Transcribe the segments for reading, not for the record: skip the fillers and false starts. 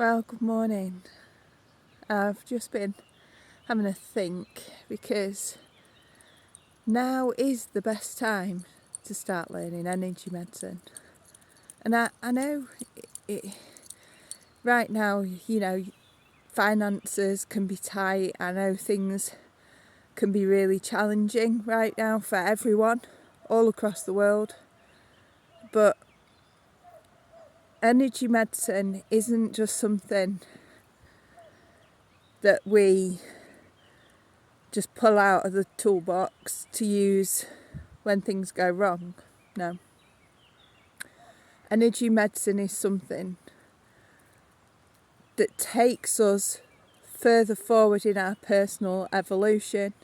Well, good morning. I've just been having a think because now is the best time to start learning energy medicine. And I know right now, finances can be tight. I know things can be really challenging right now for everyone all across the world. But energy medicine isn't just something that we just pull out of the toolbox to use when things go wrong. No. Energy medicine is something that takes us further forward in our personal evolution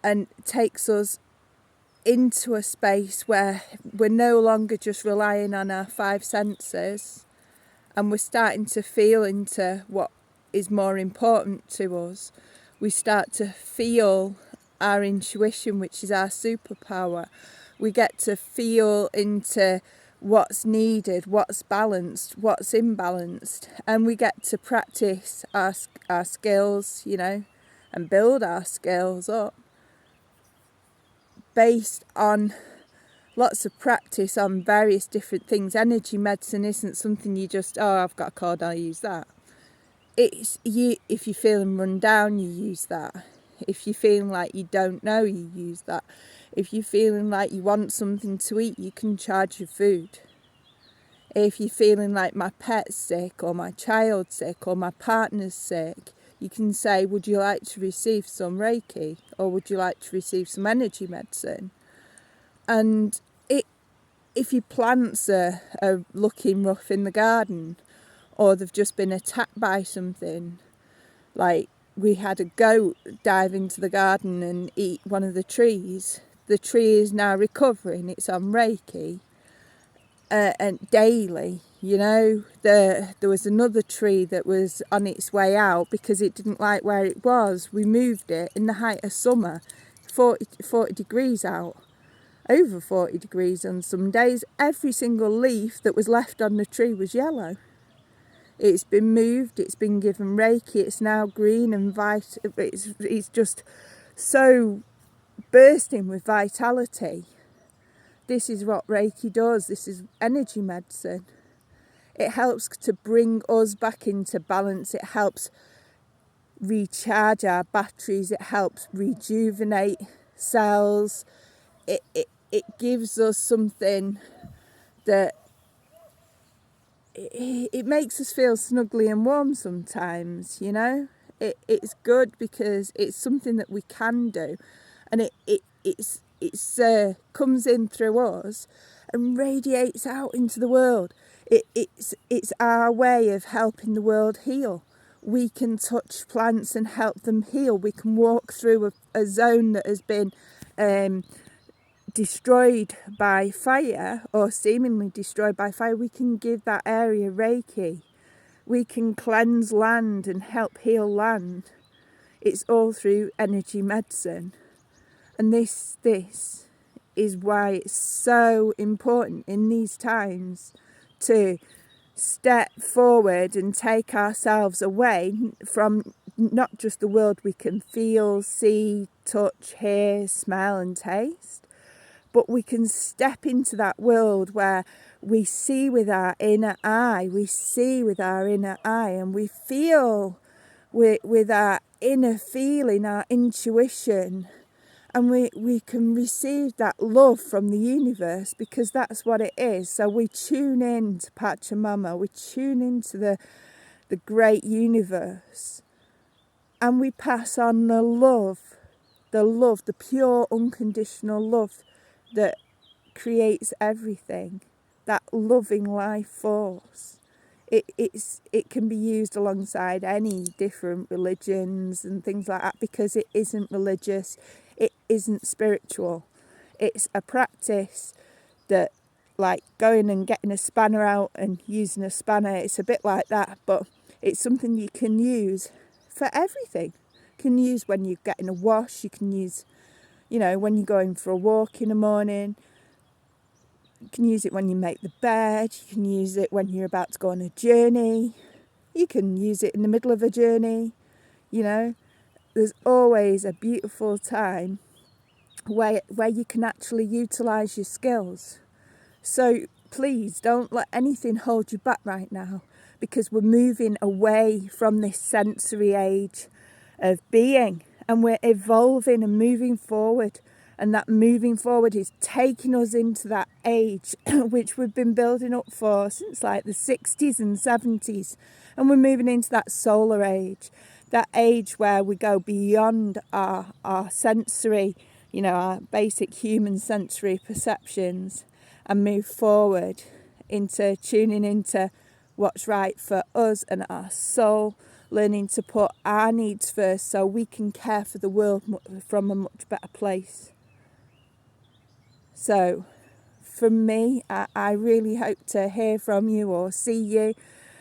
and takes us into a space where we're no longer just relying on our five senses, and we're starting to feel into what is more important to us. We start to feel our intuition, which is our superpower. We get to feel into what's needed, what's balanced, what's imbalanced, and we get to practice our skills, and build our skills up based on lots of practice on various different things. Energy medicine isn't something you just, I've got a cold, I'll use that. It's you. If you're feeling run down, you use that. If you're feeling like you don't know, you use that. If you're feeling like you want something to eat, you can charge your food. If you're feeling like my pet's sick or my child's sick or my partner's sick, you can say, would you like to receive some Reiki, or would you like to receive some energy medicine? And if your plants are looking rough in the garden, or they've just been attacked by something, like we had a goat dive into the garden and eat one of the trees. The tree is now recovering, it's on Reiki, and daily, there was another tree that was on its way out because it didn't like where it was. We moved it in the height of summer, 40 degrees out, over 40 degrees on some days. Every single leaf that was left on the tree was yellow. It's been moved, it's been given Reiki, it's now green and it's just so bursting with vitality. This is what Reiki does. This is energy medicine. It helps to bring us back into balance. It helps recharge our batteries. It helps rejuvenate cells. It gives us something that it makes us feel snuggly and warm sometimes, It's good because it's something that we can do, and it comes in through us and radiates out into the world. It's our way of helping the world heal. We can touch plants and help them heal. We can walk through a zone that has been destroyed by fire, or seemingly destroyed by fire. We can give that area Reiki. We can cleanse land and help heal land. It's all through energy medicine. And this is why it's so important in these times to step forward and take ourselves away from not just the world we can feel, see, touch, hear, smell and taste, but we can step into that world where we see with our inner eye. We see with our inner eye, and we feel with our inner feeling, our intuition. And we can receive that love from the universe, because that's what it is. So we tune in to Pachamama. We tune into the great universe. And we pass on the love, the pure unconditional love that creates everything, that loving life force. It can be used alongside any different religions and things like that, because it isn't religious, it isn't spiritual. It's a practice that, like going and getting a spanner out and using a spanner, it's a bit like that, but it's something you can use for everything. You can use when you're getting a wash, you can use when you're going for a walk in the morning. You can use it when you make the bed. You can use it when you're about to go on a journey. You can use it in the middle of a journey. You know, there's always a beautiful time where you can actually utilise your skills. So please don't let anything hold you back right now, because we're moving away from this sensory age of being, and we're evolving and moving forward. And that moving forward is taking us into that age which we've been building up for since like the 60s and 70s. And we're moving into that solar age, that age where we go beyond our sensory, you know, our basic human sensory perceptions, and move forward into tuning into what's right for us and our soul, learning to put our needs first so we can care for the world from a much better place. So from me, I really hope to hear from you or see you.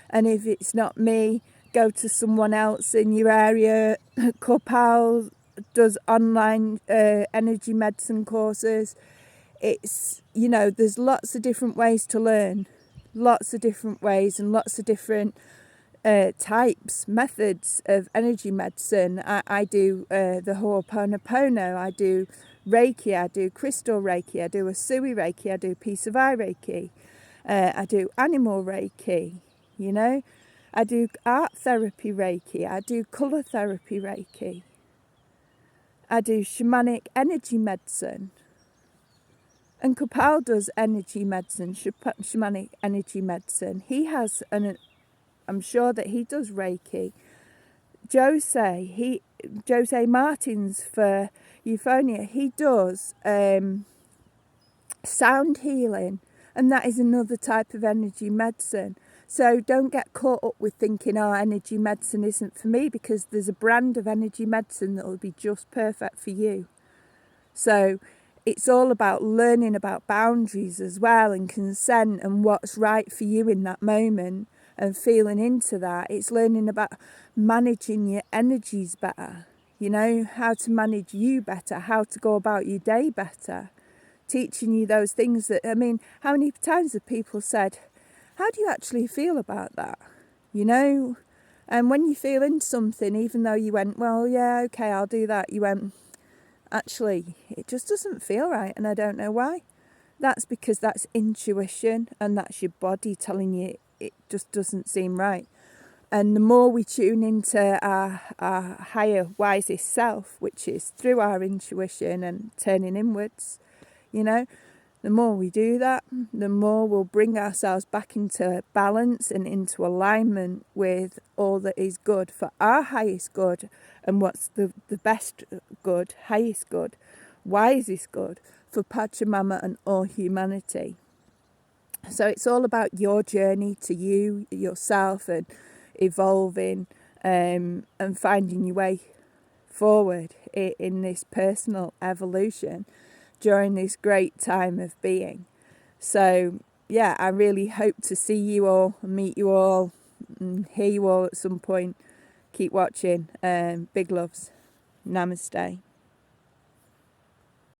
And if it's not me, go to someone else in your area. Kopal does online energy medicine courses. It's, you know, there's lots of different ways to learn. Lots of different ways and lots of different types, methods of energy medicine. I do the Ho'oponopono, I do Reiki, I do crystal Reiki, I do Usui Reiki, I do piece of eye Reiki, I do animal Reiki, you know, I do art therapy Reiki, I do colour therapy Reiki, I do shamanic energy medicine. And Kopal does energy medicine, shamanic energy medicine. He has I'm sure that he does Reiki. Jose Martins for Euphonia, he does sound healing, and that is another type of energy medicine. So don't get caught up with thinking, oh, energy medicine isn't for me, because there's a brand of energy medicine that will be just perfect for you. So it's all about learning about boundaries as well, and consent, and what's right for you in that moment, and feeling into that. It's learning about managing your energies better, you know, how to manage you better, how to go about your day better, teaching you those things that, I mean, how many times have people said, how do you actually feel about that? You know, and when you feel into something, even though you went, well, yeah, okay, I'll do that, you went, actually, it just doesn't feel right, and I don't know why. That's because that's intuition, and that's your body telling you it just doesn't seem right. And the more we tune into our higher, wisest self, which is through our intuition and turning inwards, you know, the more we do that, the more we'll bring ourselves back into balance and into alignment with all that is good for our highest good, and what's the best good, highest good, wisest good for Pachamama and all humanity. So it's all about your journey to you, yourself, and evolving and finding your way forward in this personal evolution during this great time of being. So yeah, I really hope to see you all, meet you all, and hear you all at some point. Keep watching. Big loves. Namaste.